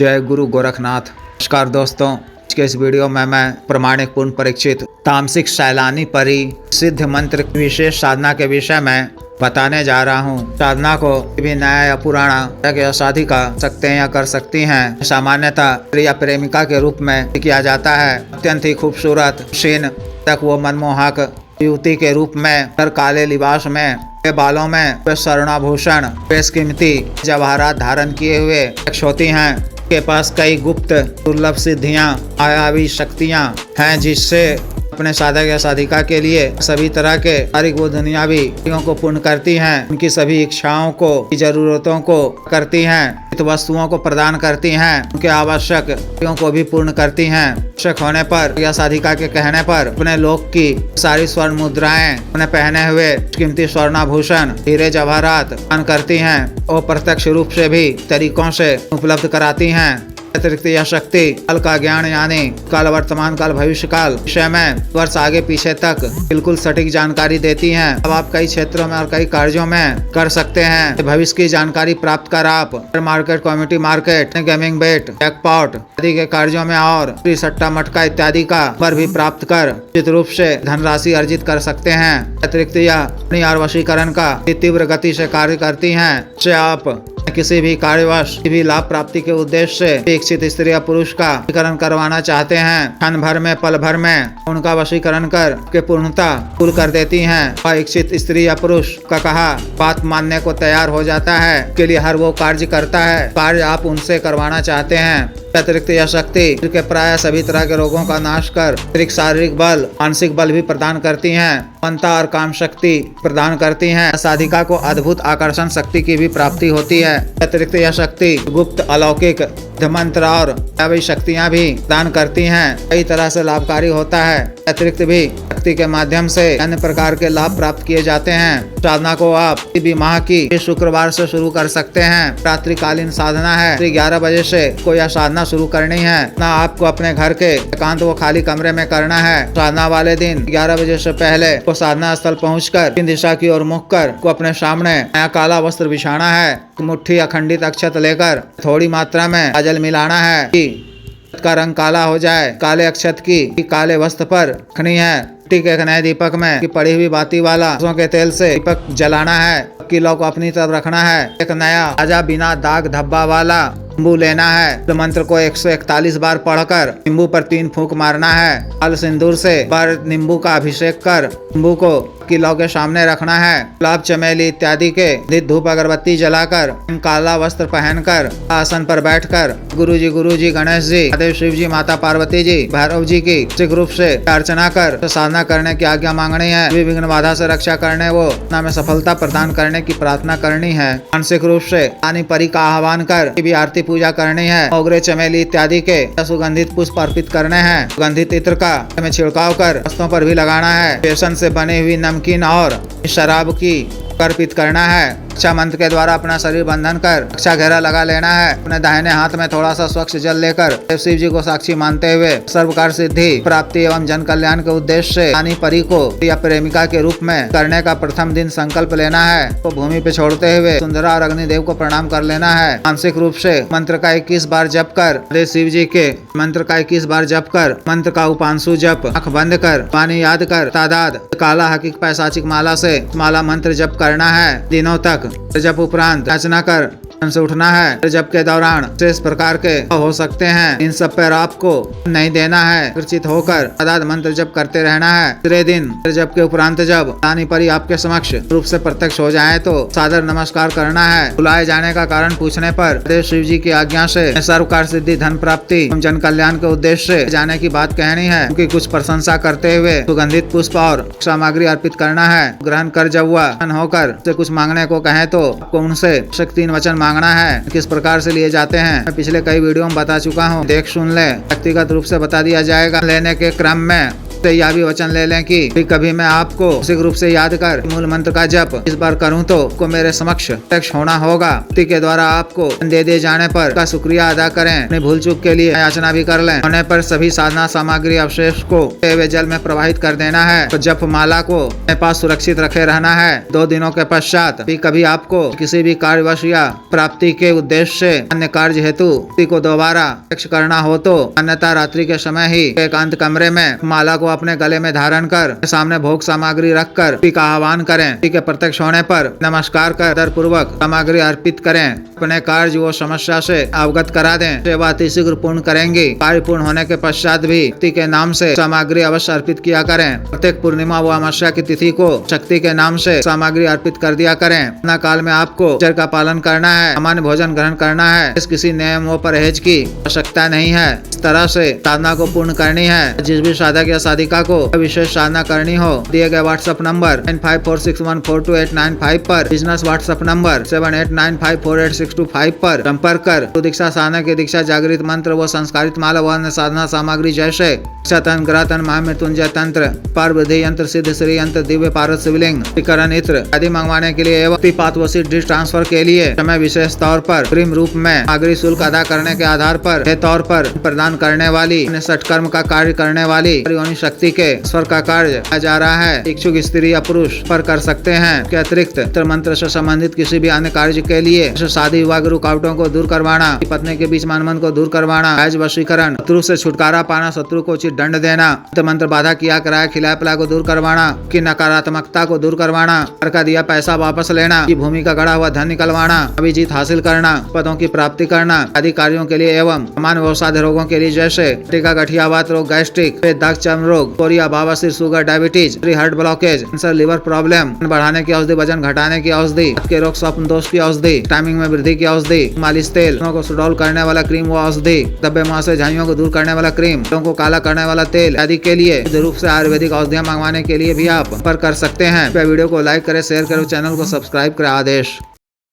जय गुरु गोरखनाथ। नमस्कार दोस्तों, आज के इस वीडियो में मैं प्रमाणिक पूर्ण परीक्षित तामसिक शैलानी परी सिद्ध मंत्र विशेष साधना के विषय में बताने जा रहा हूँ। साधना को भी नया या पुराना या साधिका सकते हैं या कर सकती हैं। सामान्यतः प्रिया प्रेमिका के रूप में किया जाता है। अत्यंत ही खूबसूरत शीन तक वो मनमोहक युवती के रूप में काले लिबास में बालों में स्वर्णाभूषण बेशकीमती जवाहरात धारण किए हुए होती हैं। के पास कई गुप्त दुर्लभ सिद्धियां मायावी शक्तियां हैं जिससे अपने साधक या साधिका के लिए सभी तरह के शारीरिक व दुनियावी चीजों को पूर्ण करती हैं। उनकी सभी इच्छाओं को जरूरतों को करती हैं, वस्तुओं को प्रदान करती हैं, उनके आवश्यक चीजों को भी पूर्ण करती हैं। आवश्यक होने पर या साधिका के कहने पर अपने लोक की सारी स्वर्ण मुद्राएं अपने पहने हुए कीमती स्वर्णाभूषण हीरे जवाहरात दान करती हैं और प्रत्यक्ष रूप से भी तरीकों से उपलब्ध कराती हैं। अतिरिक्त यह शक्ति काल का ज्ञान यानी काल, वर्तमान काल, भविष्य काल विषय में वर्ष आगे पीछे तक बिल्कुल सटीक जानकारी देती हैं। अब आप कई क्षेत्रों में और कई कार्यों में कर सकते हैं। भविष्य की जानकारी प्राप्त कर आप मार्केट, कम्युनिटी मार्केट, गेमिंग बेट, जैकपॉट आदि के कार्यों में और सट्टा मटका इत्यादि का पर भी प्राप्त कर उचित रूप से धनराशि अर्जित कर सकते हैं। अतिरिक्त यह और वशीकरण का तीव्र गति से कार्य करती हैं। इससे आप किसी भी कार्यवश भी लाभ प्राप्ति के उद्देश्य से इच्छित स्त्री या पुरुष का वशीकरण करवाना चाहते हैं, क्षण भर में पल भर में उनका वशीकरण कर के पूर्णता पूर्ण कर देती हैं। वह इच्छित स्त्री या पुरुष का कहा बात मानने को तैयार हो जाता है। के लिए हर वो कार्य करता है कार्य आप उनसे करवाना चाहते हैं। अतिरिक्त यह शक्ति के प्राय सभी तरह के रोगों का नाश कर अतिरिक्त शारीरिक बल, मानसिक बल भी प्रदान करती हैं। मनता और काम शक्ति प्रदान करती हैं। साधिका को अद्भुत आकर्षण शक्ति की भी प्राप्ति होती है। अतिरिक्त यह शक्ति गुप्त, अलौकिक मंत्र और दैवी शक्तियां भी दान करती हैं। कई तरह से लाभकारी होता है। अतिरिक्त भी शक्ति के माध्यम से अन्य प्रकार के लाभ प्राप्त किए जाते हैं। साधना को आप किसी माह की शुक्रवार से शुरू कर सकते हैं। रात्रिकालीन साधना है। 11 बजे से कोई यह साधना शुरू करनी है ना, आपको अपने घर के एकांत व खाली कमरे में करना है। साधना वाले दिन 11 बजे से पहले को साधना स्थल पहुंचकर इन दिशा की ओर मुख कर को अपने सामने नया काला वस्त्र बिछाना है। मुट्ठी अखंडित अक्षत लेकर थोड़ी मात्रा में जल मिलाना है कि का रंग काला हो जाए। काले अक्षत की काले वस्त्र पर रखनी है। मिट्टी के एक नए दीपक में पड़ी हुई बाती वाला सरसों के तेल से दीपक जलाना है। किलो को अपनी तरफ रखना है। एक नया ताजा बिना दाग धब्बा वाला नींबू लेना है। तो मंत्र को 141 बार पढ़कर नींबू पर 3 फूंक मारना है। लाल सिंदूर से पर नींबू का अभिषेक कर नींबू को किलो के सामने रखना है। गुलाब, चमेली इत्यादि के धूप अगरबत्ती जलाकर काला वस्त्र पहनकर आसन पर बैठकर गुरु जी, गणेश जी, महादेव, शिव जी, माता पार्वती जी, भैरव जी की सिख रूप से अर्चना कर साधना करने की आज्ञा मांगनी है। विघ्न बाधा से रक्षा करने वो में सफलता प्रदान करने की प्रार्थना करनी है। मानसिक रूप से रानी परी का आह्वान कर भी आरती पूजा करनी है। मोगरे, चमेली इत्यादि के सुगंधित पुष्प अर्पित करने हैं। सुगंधित इत्र का में छिड़काव कर वस्तुओं पर भी लगाना है। बेसन से बनी हुई नमकीन और शराब की अर्पित करना है। रक्षा मंत्र के द्वारा अपना शरीर बंधन कर रक्षा घेरा लगा लेना है। अपने दाहिने हाथ में थोड़ा सा स्वच्छ जल लेकर शिव जी को साक्षी मानते हुए सर्वकार सिद्धि प्राप्ति एवं जन कल्याण के उद्देश्य से रानी परी को या प्रेमिका के रूप में करने का प्रथम दिन संकल्प लेना है। तो भूमि पे छोड़ते हुए सुंदरा और अग्निदेव को प्रणाम कर लेना है। मानसिक रूप से मंत्र का 21 बार जप कर शिव जी के मंत्र का 21 बार जप कर मंत्र का उपांशु जप आँख बंद कर पानी याद कर तादाद काला हकीक पैसाचिक माला से माला मंत्र जप करना है। दिनों तक जप उपरांत याचना कर से उठना है। जप के दौरान शेष प्रकार के हो सकते हैं, इन सब पर आपको नहीं देना है। परिचित होकर तादाद मंत्र जप करते रहना है। तीसरे दिन जप के उपरांत जब रानी परी आपके समक्ष रूप से प्रत्यक्ष हो जाए तो सादर नमस्कार करना है। बुलाए जाने का कारण पूछने पर देव शिव जी की आज्ञा से सर्वकार सिद्धि, धन प्राप्ति एवं जन कल्याण के उद्देश्य से जाने की बात कहनी है। उनकी कुछ प्रशंसा करते हुए सुगंधित पुष्प और सामग्री अर्पित करना है। ग्रहण कर जब वह होकर से कुछ मांगने को कहे तो आपको उनसे 3 वचन मांगना है। किस प्रकार से लिए जाते हैं मैं पिछले कई वीडियो में बता चुका हूँ, देख सुन ले। व्यक्तिगत रूप से बता दिया जाएगा। लेने के क्रम में तो यह भी वचन ले लें कि कभी मैं आपको मानसिक रूप से याद कर मूल मंत्र का जप इस बार करूं तो को मेरे समक्ष प्रत्यक्ष होना होगा। के द्वारा आपको दे दिए जाने पर का शुक्रिया अदा करें। अपने भूल चूक के लिए याचना भी कर लें। होने पर सभी साधना सामग्री अवशेष को वे जल में प्रवाहित कर देना है। तो जप माला को अपने पास सुरक्षित रखे रहना है। 2 दिनों के पश्चात भी कभी आपको किसी भी कार्यवश या प्राप्ति के उद्देश्य से अन्य कार्य हेतु को दोबारा प्रत्यक्ष करना हो तो अन्यथा रात्रि के समय ही एकांत कमरे में माला को अपने गले में धारण कर सामने भोग सामग्री रखकर का आह्वान करें। के प्रत्यक्ष होने पर नमस्कार कर दर पूर्वक सामग्री अर्पित करें। अपने कार्य वो समस्या से अवगत करा दें। सेवा अति शीघ्र पूर्ण करेंगे। कार्य पूर्ण होने के पश्चात भी शक्ति के नाम से सामग्री अवश्य अर्पित किया करें। प्रत्येक पूर्णिमा व अमावस्या की तिथि को शक्ति के नाम से सामग्री अर्पित कर दिया करें। अपना काल में आपको आचार का पालन करना है। सामान्य भोजन ग्रहण करना है। इस किसी नियम व परहेज की आवश्यकता नहीं है। इस तरह से साधना को पूर्ण करनी है। जिस भी साधक या साधिका को विशेष साधना करनी हो दिए गए व्हाट्सएप नंबर 9546142895 पर बिजनेस व्हाट्सएप नंबर 78954862 पर संपर्क कर दीक्षा साधना के दीक्षा जागृत मंत्र व संस्कारित माला व अन्य साधना सामग्री जैसे तंत्र ग्रहतन महामृत्युंजय तंत्र पार्वती यंत्र सिद्ध श्री यंत्र दिव्य पारद शिवलिंग करण इत्र आदि मंगवाने के लिए एवं पात व डिश ट्रांसफर के लिए समय विशेष तौर पर प्रेम रूप में सामग्री शुल्क अदा करने के आधार पर के तौर पर प्रदान करने वाली सटकर्म का कार्य करने वाली योनि शक्ति के स्वर का कार्य जा रहा है। इच्छुक स्त्री या पुरुष पर कर सकते हैं। के अतिरिक्त मंत्र से संबंधित किसी भी अन्य कार्य के लिए शादी विवाह रुकावटों को दूर करवाना, पत्नी के बीच मनमन को दूर करवाना, वशीकरण, शत्रु से छुटकारा पाना, शत्रु को उचित दंड देना, मंत्र बाधा किया कराया खिलाया पिला को दूर करवाना, की नकारात्मकता को दूर करवाना, का दिया पैसा वापस लेना, की भूमि का गड़ा हुआ धन निकलवाना, अभिजीत हासिल करना, पदों की प्राप्ति करना आदि कार्यों के लिए एवं सामान्य व्यवसाय रोगों के लिए जैसे टीका गठियावात रोग, गैस्ट्रिक, दाग चर्म रोग, कोरिया, बवासीर, sugar, diabetes, heart blockage, cancer, liver problem, बढ़ाने की औषधि, वजन घटाने की औषधि, के रोग स्वप्न दोष की औषधि, टाइमिंग में वृद्धि की औषधि, मालिश तेल को सुडौल करने वाला क्रीम व औषधि, धब्बे मुंह से झाइयों को दूर करने वाला क्रीम, को काला करने वाला तेल आदि के लिए रूप से आयुर्वेदिक औषधियां मंगवाने के लिए भी आप पर कर सकते हैं। वीडियो को लाइक करें, शेयर करें, चैनल को सब्सक्राइब करें। आदेश।